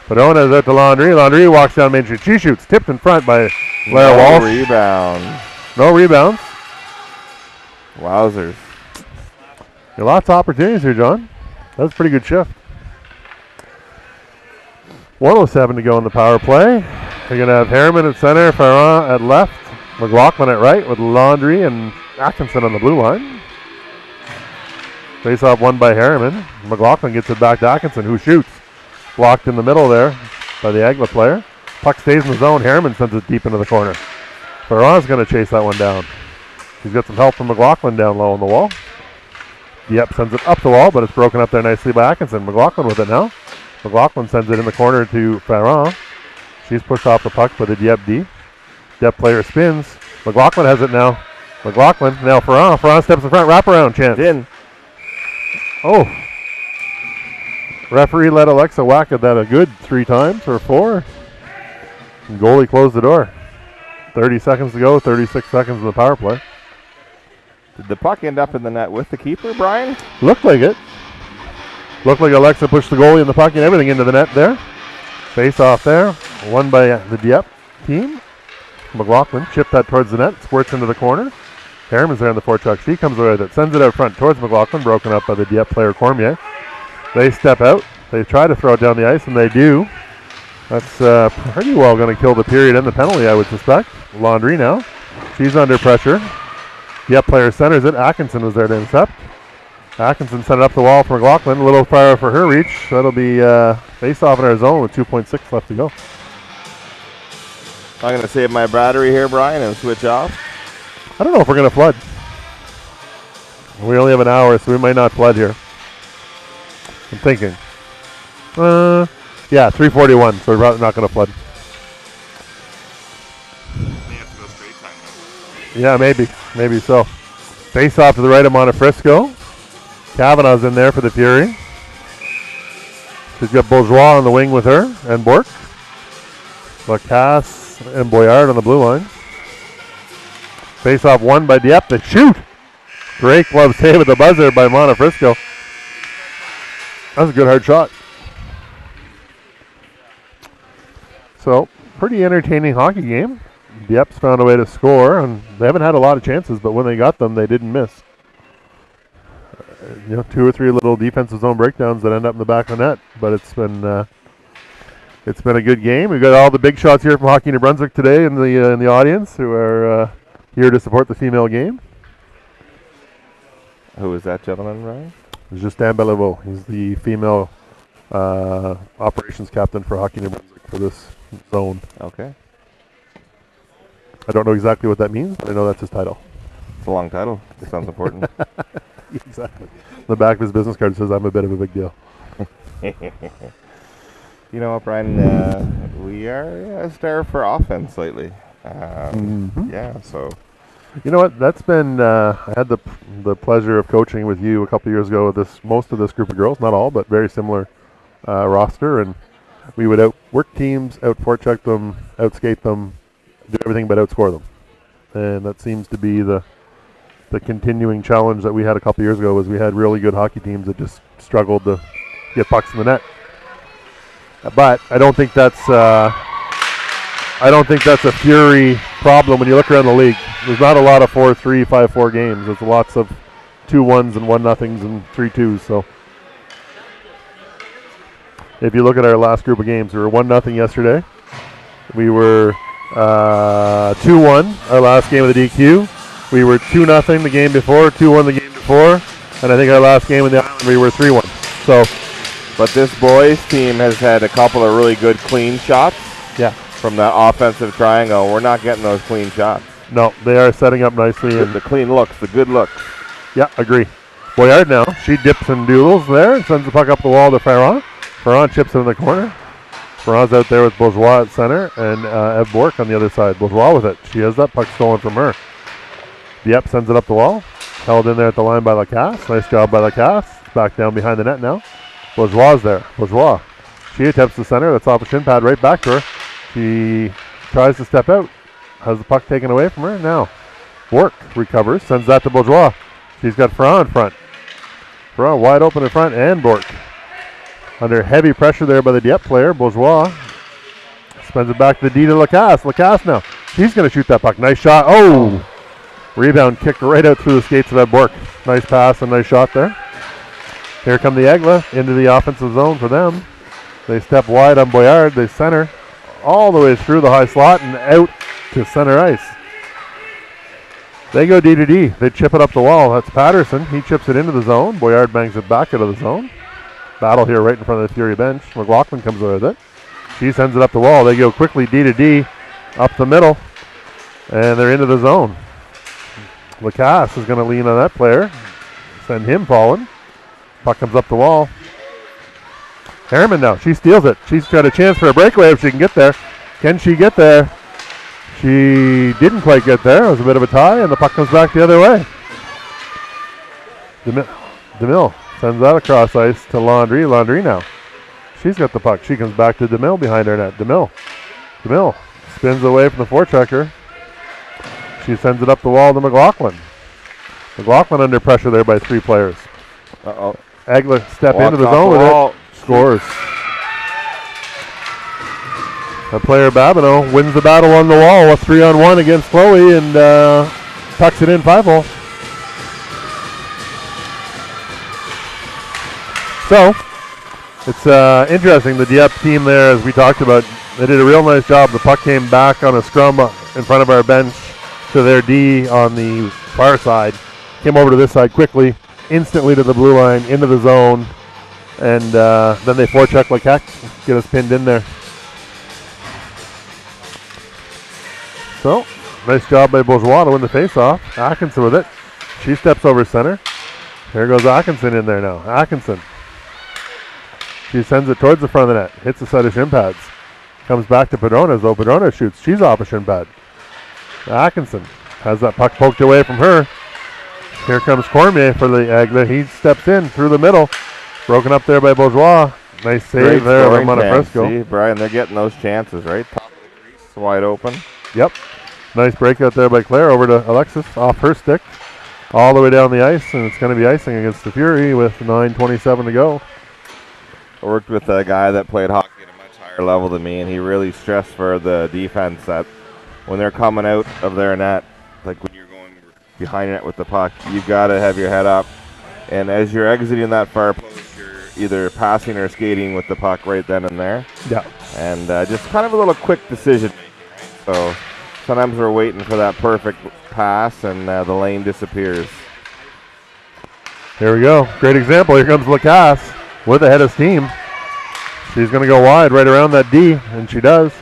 Padronas out to Landry. Landry walks down Main Street. She shoots. Tipped in front by Blair Walsh. No rebounds. Wowzers. Lots of opportunities here, John. That's a pretty good shift. 1:07 to go in the power play. You're going to have Harriman at center, Ferrand at left, McLaughlin at right with Landry and Atkinson on the blue line. Face-off won by Harriman. McLaughlin gets it back to Atkinson, who shoots. Blocked in the middle there by the Aigles player. Puck stays in the zone. Harriman sends it deep into the corner. Ferrand's going to chase that one down. He's got some help from McLaughlin down low on the wall. Dieppe sends it up the wall, but it's broken up there nicely by Atkinson. McLaughlin with it now. McLaughlin sends it in the corner to Ferrand. She's pushed off the puck by the Dieppe D. Dieppe player spins. McLaughlin has it now. McLaughlin, now Ferrand. Ferrand steps in front, wraparound chance. In. Oh. Referee let Alexa whack at that a good 3 times or 4. And goalie closed the door. 30 seconds to go, 36 seconds in the power play. Did the puck end up in the net with the keeper, Brian? Looked like it. Looked like Alexa pushed the goalie and the puck and everything into the net there. Face off there. Won by the Dieppe team. McLaughlin chipped that towards the net. Squirts into the corner. Harriman's there in the forecheck. She comes away with it. Sends it out front towards McLaughlin. Broken up by the Dieppe player Cormier. They step out. They try to throw it down the ice, and they do. That's pretty well going to kill the period and the penalty, I would suspect. Landry now. She's under pressure. Dieppe player centers it. Atkinson was there to intercept. Atkinson sent it up the wall for McLaughlin. A little far for her reach. That'll be face-off in our zone with 2.6 left to go. I'm going to save my battery here, Brian, and switch off. I don't know if we're going to flood. We only have an hour, so we might not flood here. I'm thinking. Yeah, 3:41, so we're probably not going to flood. Yeah, maybe so. Face off to the right of Montefrisco. Kavanaugh's in there for the Fury. She's got Bourgeois on the wing with her and Bork. Lacasse and Boyard on the blue line. Face off won by Dieppe. They shoot. Great glove save at the buzzer by Montefrisco. That was a good hard shot. So, pretty entertaining hockey game. Dieppe's found a way to score, and they haven't had a lot of chances, but when they got them, they didn't miss. 2 or 3 little defensive zone breakdowns that end up in the back of the net, but it's been a good game. We've got all the big shots here from Hockey New Brunswick today in the audience who are here to support the female game. Who is that gentleman, Ryan? It's just Dan Bellevaux. He's the female operations captain for Hockey New Brunswick for this zone. Okay. I don't know exactly what that means, but I know that's his title. It's a long title. It sounds important. Exactly. The back of his business card says I'm a bit of a big deal. You know what, Brian? We are a star for offense lately. Yeah, so. You know what? That's been. I had the pleasure of coaching with you a couple of years ago with most of this group of girls, not all, but very similar roster, and we would outwork teams, out-forecheck them, outskate them, do everything but outscore them, and that seems to be the continuing challenge that we had a couple years ago. Was we had really good hockey teams that just struggled to get pucks in the net. But I don't think that's a Fury problem when you look around the league. There's not a lot of 4-3, 5-4 games. There's lots of 2-1s and 1-0s and 3-2s. So if you look at our last group of games, we were 1-0 yesterday. We were 2-1 our last game of the DQ. We were 2-0 the game before, 2-1 the game before, and I think our last game in the Island we were 3-1. So, but this boys team has had a couple of really good clean shots. Yeah. From that offensive triangle. We're not getting those clean shots. No, they are setting up nicely. And the clean looks, the good looks. Yeah, agree. Boyard now, she dips and doodles there and sends the puck up the wall to Ferrand. Ferrand chips it in the corner. Ferrand's out there with Bourgeois at center and Ev Bork on the other side. Bourgeois with it. She has that puck stolen from her. Dieppe sends it up the wall. Held in there at the line by Lacasse. Nice job by Lacasse. Back down behind the net now. Bourgeois there. Bourgeois. She attempts the center. That's off the shin pad right back to her. She tries to step out. Has the puck taken away from her. Now Bork recovers. Sends that to Bourgeois. She's got Ferrand in front. Ferrand wide open in front and Bork. Under heavy pressure there by the Dieppe player. Bourgeois spends it back to the D to Lacasse. Lacasse now. She's going to shoot that puck. Nice shot. Oh! Rebound kicked right out through the skates of that Bork. Nice pass and nice shot there. Here come the Aigles into the offensive zone for them. They step wide on Boyard. They center all the way through the high slot and out to center ice. They go D to D. They chip it up the wall. That's Patterson. He chips it into the zone. Boyard bangs it back out of the zone. Battle here right in front of the Fury bench. McLaughlin comes over with it. She sends it up the wall. They go quickly D to D up the middle. And they're into the zone. Lacasse is going to lean on that player. Send him falling. Puck comes up the wall. Harriman now. She steals it. She's got a chance for a breakaway if she can get there. Can she get there? She didn't quite get there. It was a bit of a tie, and the puck comes back the other way. DeMille sends that across ice to Landry. Landry now. She's got the puck. She comes back to DeMille behind her net. DeMille spins away from the forechecker. She sends it up the wall to McLaughlin. McLaughlin under pressure there by 3 players. Uh-oh. Aigles step into the zone with it. Scores. Our player Babineau wins the battle on the wall. A 3-on-1 against Chloe and tucks it in 5-hole. So, it's interesting. The Dieppe team there, as we talked about, they did a real nice job. The puck came back on a scrum in front of our bench to their D on the far side. Came over to this side quickly, instantly to the blue line, into the zone, and then they forecheck like heck, get us pinned in there. So, nice job by Bourgeois to win the face-off. Atkinson with it. She steps over center. Here goes Atkinson in there now. Atkinson. She sends it towards the front of the net. Hits a set of shin pads. Comes back to Padronas, though. Padronas shoots. She's off a shin pad. Atkinson has that puck poked away from her. Here comes Cormier for the Aigles. He steps in through the middle. Broken up there by Bourgeois. Nice save there by Montefresco. See, Brian, they're getting those chances, right? Top of the crease, wide open. Yep. Nice breakout there by Claire over to Alexis off her stick. All the way down the ice, and it's going to be icing against the Fury with 9:27 to go. I worked with a guy that played hockey at a much higher level than me, and he really stressed for the defense that when they're coming out of their net, like when you're going behind net with the puck, you've got to have your head up. And as you're exiting that far post, you're either passing or skating with the puck right then and there. Yeah. And just kind of a little quick decision making, right? So sometimes we're waiting for that perfect pass, and the lane disappears. Here we go. Great example. Here comes Lacasse with a head of steam. She's going to go wide right around that D, and she does.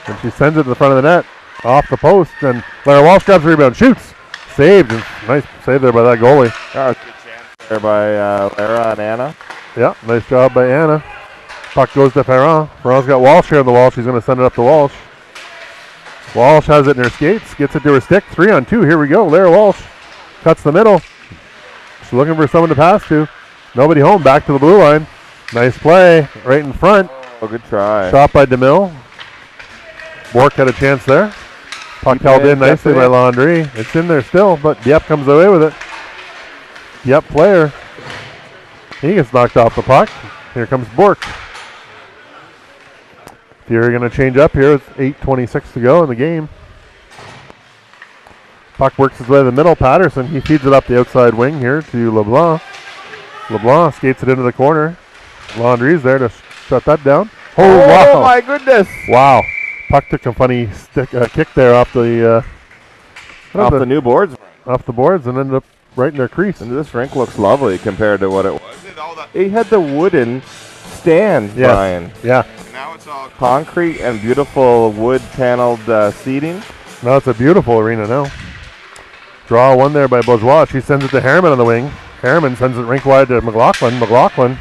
And she sends it to the front of the net, off the post, and Lara Walsh grabs the rebound, shoots. Saved. And nice save there by that goalie. Oh, good chance there by Lara and Anna. Yeah, nice job by Anna. Puck goes to Ferrand. Ferrand's got Walsh here on the wall. She's going to send it up to Walsh. Walsh has it in her skates, gets it to her stick. 3-on-2. Here we go. Lara Walsh cuts the middle. She's looking for someone to pass to. Nobody home. Back to the blue line. Nice play right in front. Oh, good try. Shot by DeMille. Bork had a chance there. Puck held in nicely by Landry. It's in there still, but Dieppe comes away with it. Dieppe player. He gets knocked off the puck. Here comes Bork. Fury going to change up here with 8:26 to go in the game. Puck works his way to the middle. Patterson, he feeds it up the outside wing here to LeBlanc. LeBlanc skates it into the corner. Landry's there to shut that down. Oh, wow. My goodness. Wow. Puck took a funny kick there off the new boards. Off the boards and ended up right in their crease. And this rink looks lovely compared to what it was. It had the wooden stand, yes. Brian. Yeah. Now it's all concrete and beautiful wood paneled seating. Now it's a beautiful arena now. Draw one there by Bourgeois. She sends it to Harriman on the wing. Harriman sends it rink wide to McLaughlin. McLaughlin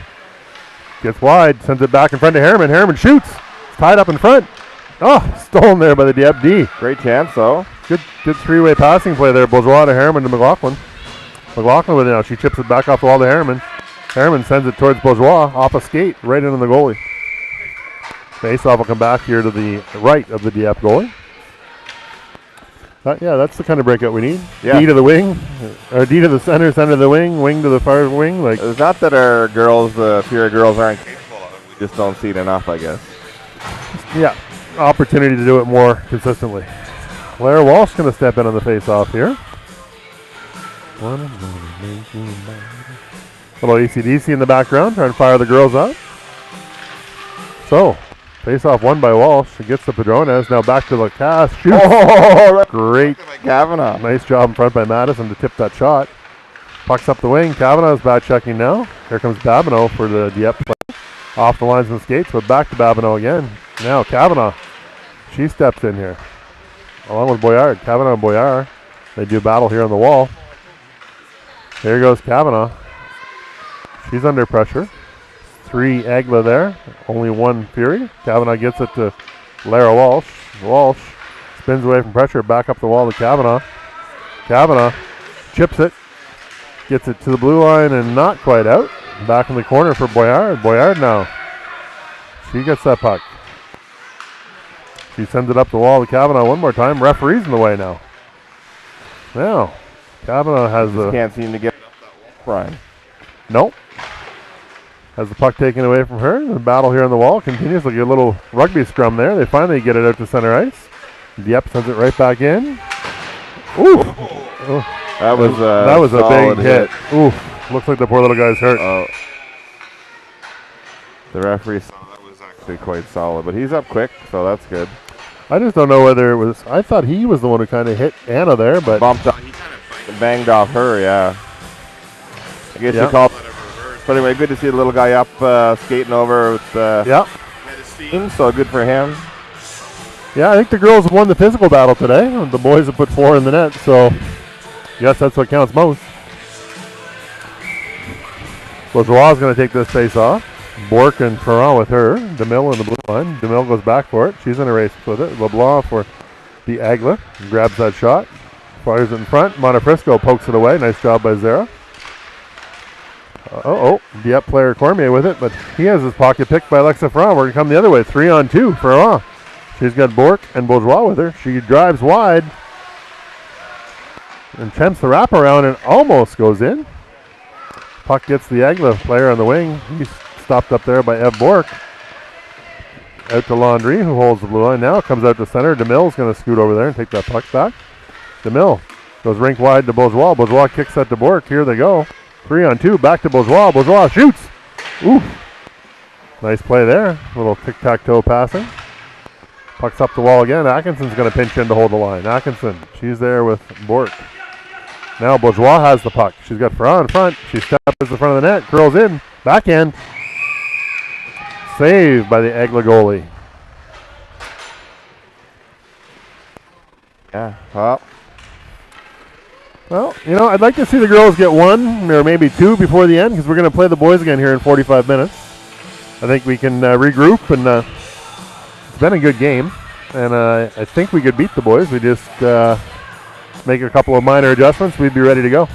gets wide, sends it back in front to Harriman. Harriman shoots. It's tied up in front. Oh, stolen there by the Dieppe D. Great chance, though. Good three-way passing play there. Bourgeois to Harriman to McLaughlin. McLaughlin with it now. She chips it back off the wall to Harriman. Harriman sends it towards Bourgeois off a skate right into the goalie. Face-off will come back here to the right of the Dieppe goalie. Yeah, that's the kind of breakout we need. Yeah. D to the wing, or D to the center, center to the wing, wing to the far wing. Like it's not that our girls, the Fury girls, aren't capable of it. We just don't see it enough, I guess. Yeah, opportunity to do it more consistently. Lara Walsh going to step in on the face-off here. Little AC/DC in the background, trying to fire the girls up. So, face-off won by Walsh. It gets to Padrones. Now back to Lacasse. Shoots. Oh, great. Kavanaugh. Nice job in front by Madison to tip that shot. Pucks up the wing. Kavanaugh's back checking now. Here comes Babineau for the Dieppe play. Off the lines and skates, but back to Babineau again. Now Kavanaugh. She steps in here. Along with Boyard. Kavanaugh and Boyard. They do battle here on the wall. Here goes Kavanaugh. She's under pressure. 3 Aigles there. Only 1 Fury. Kavanaugh gets it to Lara Walsh. Walsh spins away from pressure. Back up the wall to Kavanaugh. Kavanaugh chips it. Gets it to the blue line and not quite out. Back in the corner for Boyard. Boyard now. She gets that puck. She sends it up the wall to Kavanaugh one more time. Referee's in the way now. Now, Kavanaugh has the... Can't seem to get it up that wall, Brian. Nope. Has the puck taken away from her. The battle here on the wall continues like a little rugby scrum there. They finally get it out to center ice. Dieppe sends it right back in. Ooh. Oh. That was a big hit. Ooh. Looks like the poor little guy's hurt. The referee saw that was actually quite solid, but he's up quick, so that's good. I just don't know whether it was... I thought he was the one who kind of hit Anna there, but... Bumped off. He kind of banged off her, yeah. I guess you call that a reverse. But anyway, good to see the little guy up skating over with steam, so good for him. Yeah, I think the girls have won the physical battle today. The boys have put 4 in the net, so I guess that's what counts most. Bourgeois is going to take this face off. Bork and Ferrand with her. DeMille in the blue line. DeMille goes back for it. She's in a race with it. LeBlanc for the Aigles. Grabs that shot. Fires it in front. Montefrisco pokes it away. Nice job by Zara. Dieppe player Cormier with it, but he has his pocket picked by Alexa Ferrand. We're going to come the other way. 3-on-2. Ferrand. She's got Bourque and Bourgeois with her. She drives wide and attempts the wraparound and almost goes in. Puck gets the Aigles player on the wing. He's stopped up there by Ev Bourque. Out to Landry, who holds the blue line now. Comes out to center. DeMille's going to scoot over there and take that puck back. DeMille goes rink wide to Bourgeois. Bourgeois kicks that to Bourque. Here they go. 3-on-2. Back to Bourgeois. Bourgeois shoots. Oof. Nice play there. Little tic-tac-toe passing. Puck's up the wall again. Atkinson's going to pinch in to hold the line. Atkinson, she's there with Bourque. Now Bourgeois has the puck. She's got Ferrand in front. She steps to the front of the net. Curls in. Backhand. Saved by the Aigles goalie. Yeah, well, you know, I'd like to see the girls get one or maybe two before the end because we're going to play the boys again here in 45 minutes. I think we can regroup, and it's been a good game. And I think we could beat the boys. We just make a couple of minor adjustments. We'd be ready to go.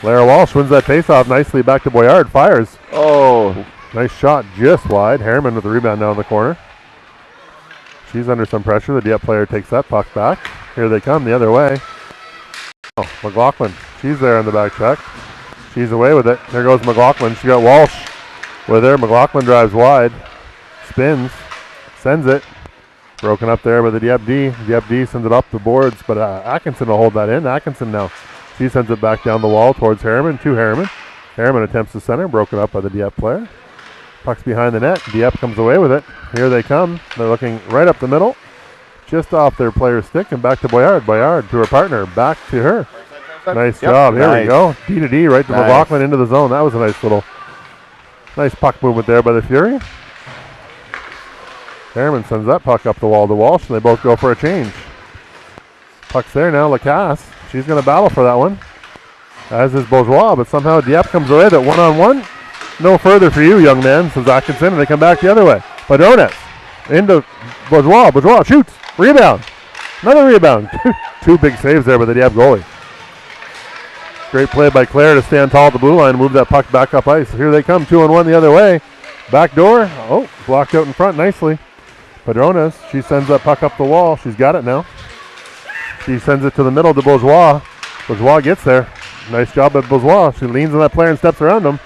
Lara Walsh wins that faceoff nicely back to Boyard. Fires. Oh. Nice shot just wide. Harriman with the rebound down the corner. She's under some pressure. The Dieppe player takes that puck back. Here they come the other way. Oh, McLaughlin. She's there on the back check. She's away with it. There goes McLaughlin. She got Walsh with her. McLaughlin drives wide. Spins. Sends it. Broken up there by the Dieppe D. Dieppe D sends it up the boards, but Atkinson will hold that in. Atkinson now. She sends it back down the wall towards Harriman. To Harriman. Harriman attempts the center. Broken up by the Dieppe player. Puck's behind the net. Dieppe comes away with it. Here they come. They're looking right up the middle. Just off their player's stick and back to Boyard. Boyard to her partner. Back to her. Nice job. Here we go. D to D right to McLaughlin into the zone. That was a nice puck movement there by the Fury. Harriman sends that puck up the wall to Walsh, and they both go for a change. Puck's there now. Lacasse. She's going to battle for that one. As is Bourgeois, but somehow Dieppe comes away that one-on-one. No further for you, young man, says Atkinson, and they come back the other way. Padrones into Bourgeois. Bourgeois shoots. Rebound. Another rebound. Two big saves there by the Dieppe goalie. Great play by Claire to stand tall at the blue line and move that puck back up ice. Here they come, 2-on-1 the other way. Back door. Oh, blocked out in front nicely. Padrones, she sends that puck up the wall. She's got it now. She sends it to the middle to Bourgeois. Bourgeois gets there. Nice job by Bourgeois. She leans on that player and steps around him.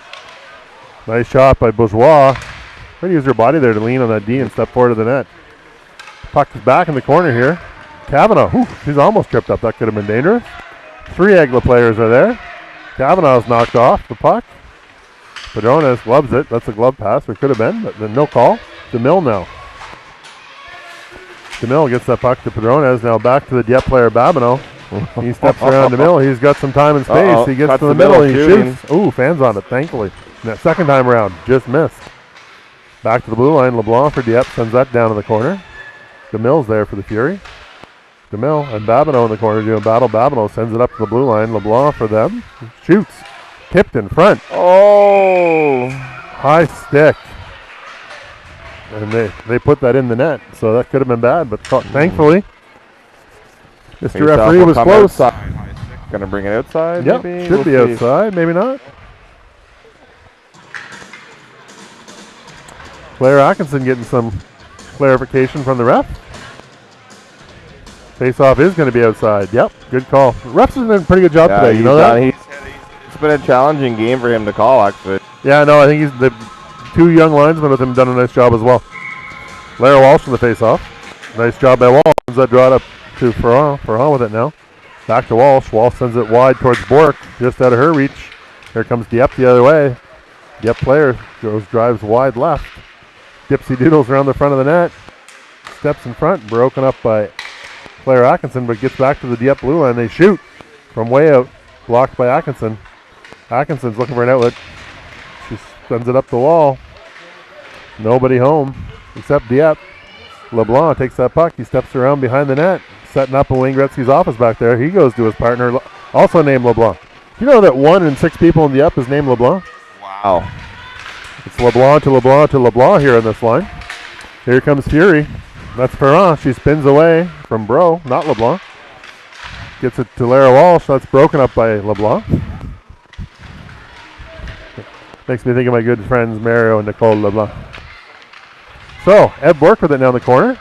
Nice shot by Bourgeois. Try to use her body there to lean on that D and step forward to the net. Puck is back in the corner here. Kavanaugh, she's almost tripped up. That could have been dangerous. 3 Aigles players are there. Kavanaugh's knocked off the puck. Padrones loves it. That's a glove pass. It could have been, but then no call. DeMille now. DeMille gets that puck to Padrones. Now back to the Dieppe player Babineau. He steps around DeMille. He's got some time and space. He gets to the middle and he shoots. Ooh, fans on it, thankfully. And that second time around, just missed. Back to the blue line. LeBlanc for Dieppe sends that down in the corner. DeMille's there for the Fury. DeMille and Babineau in the corner doing battle. Babineau sends it up to the blue line. LeBlanc for them. Shoots. Tipped in front. Oh! High stick. And they put that in the net. So that could have been bad, but thankfully, Mr. Referee was close. Going to bring it outside, yep, maybe? Should be outside. Maybe not. Claire Atkinson getting some clarification from the ref. Face-off is going to be outside. Yep, good call. Ref's has done a pretty good job today. You know that? It's been a challenging game for him to call, actually. Yeah, no, I think the 2 young linesmen with him done a nice job as well. Lara Walsh in the face-off. Nice job by Walsh. Sends that draw up to Ferrand. Ferrand with it now. Back to Walsh. Walsh sends it wide towards Bourque, just out of her reach. Here comes Dieppe the other way. Dieppe player drives wide left. Dipsy doodles around the front of the net. Steps in front, broken up by Claire Atkinson, but gets back to the Dieppe blue line. They shoot from way out, blocked by Atkinson. Atkinson's looking for an outlet. She sends it up the wall. Nobody home except Dieppe. LeBlanc takes that puck. He steps around behind the net, setting up in Wayne Gretzky's office back there. He goes to his partner, also named LeBlanc. You know that 1 in 6 people in Dieppe is named LeBlanc? Wow. It's LeBlanc to LeBlanc to LeBlanc here in this line. Here comes Fury. That's Ferrand. She spins away from Bro, not LeBlanc. Gets it to Lara Walsh. That's broken up by LeBlanc. Makes me think of my good friends Mario and Nicole LeBlanc. So, Ed Bork with it now in the corner.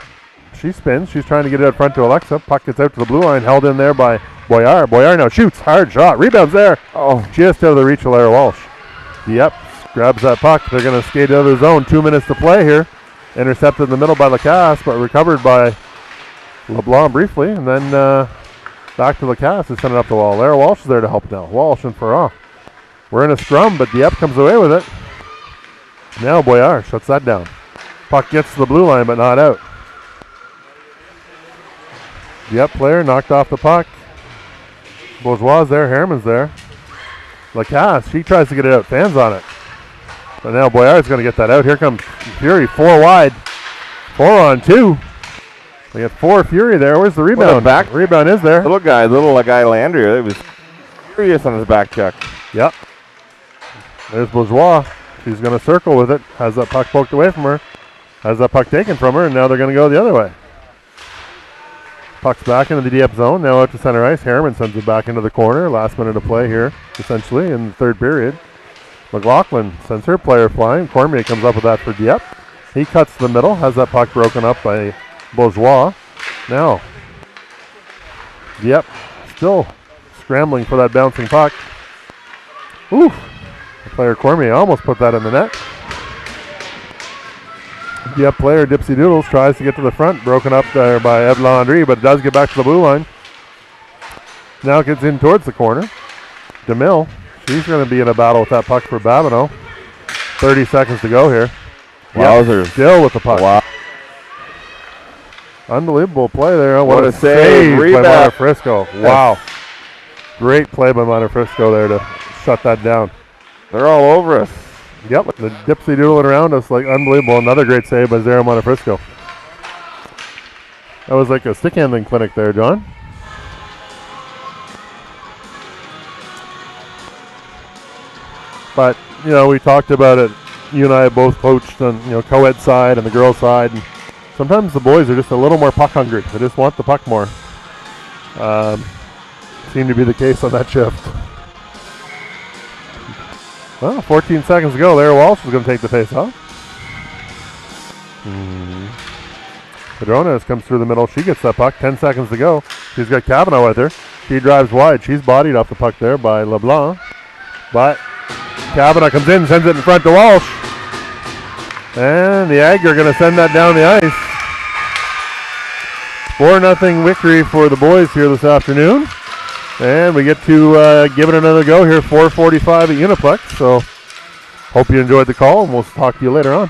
She spins. She's trying to get it out front to Alexa. Puck gets out to the blue line. Held in there by Boyar. Boyar now shoots. Hard shot. Rebounds there. Oh, Just out of the reach of Lara Walsh. Yep. Grabs that puck. They're going to skate out of the zone. 2 minutes to play here. Intercepted in the middle by Lacasse, but recovered by LeBlanc briefly. And then back to Lacasse to send it up the wall. Lara Walsh is there to help now. Walsh and Ferrand. We're in a scrum, but Dieppe comes away with it. Now Boyar shuts that down. Puck gets to the blue line, but not out. Dieppe player knocked off the puck. Bourgeois there, Herman's there. Lacasse, she tries to get it out. Fans on it. But now Boyard's going to get that out. Here comes Fury, 4 wide. 4 on 2. We got 4 Fury there. Where's the rebound? Back Rebound is there. little guy Landry. It was furious on his back check. Yep. There's Bourgeois. She's going to circle with it. Has that puck poked away from her. Has that puck taken from her, and now they're going to go the other way. Puck's back into the Dieppe zone. Now out to center ice. Harriman sends it back into the corner. Last minute of play here, essentially, in the third period. McLaughlin sends her player flying. Cormier comes up with that for Dieppe. He cuts the middle. Has that puck broken up by Bourgeois. Now, Dieppe still scrambling for that bouncing puck. Ooh. The player Cormier almost put that in the net. Dieppe player Dipsy Doodles tries to get to the front. Broken up there by Ed Landry, but does get back to the blue line. Now gets in towards the corner. DeMille, she's going to be in a battle with that puck for Babineau. 30 seconds to go here. Wowzers. Yep, still with the puck. Wow. Unbelievable play there. What a save. By Montefrisco. Wow. Great play by Montefrisco there to shut that down. They're all over us. Yep, the Dipsy doodling around us like unbelievable. Another great save by Zara Montefrisco. That was like a stick handling clinic there, John. But, you know, we talked about it. You and I both coached on, you know, co-ed side and the girls side. And sometimes the boys are just a little more puck hungry. They just want the puck more. Seemed to be the case on that shift. Well, 14 seconds to go. Lara Walsh is going to take the face off. Padrones comes through the middle. She gets that puck. 10 seconds to go. She's got Cavanaugh with her. She drives wide. She's bodied off the puck there by LeBlanc. But Cavanaugh comes in, sends it in front to Walsh. And the Aigles are going to send that down the ice. 4-0 victory for the boys here this afternoon. And we get to give it another go here, 4:45 at Uniplex. So hope you enjoyed the call, and we'll talk to you later on.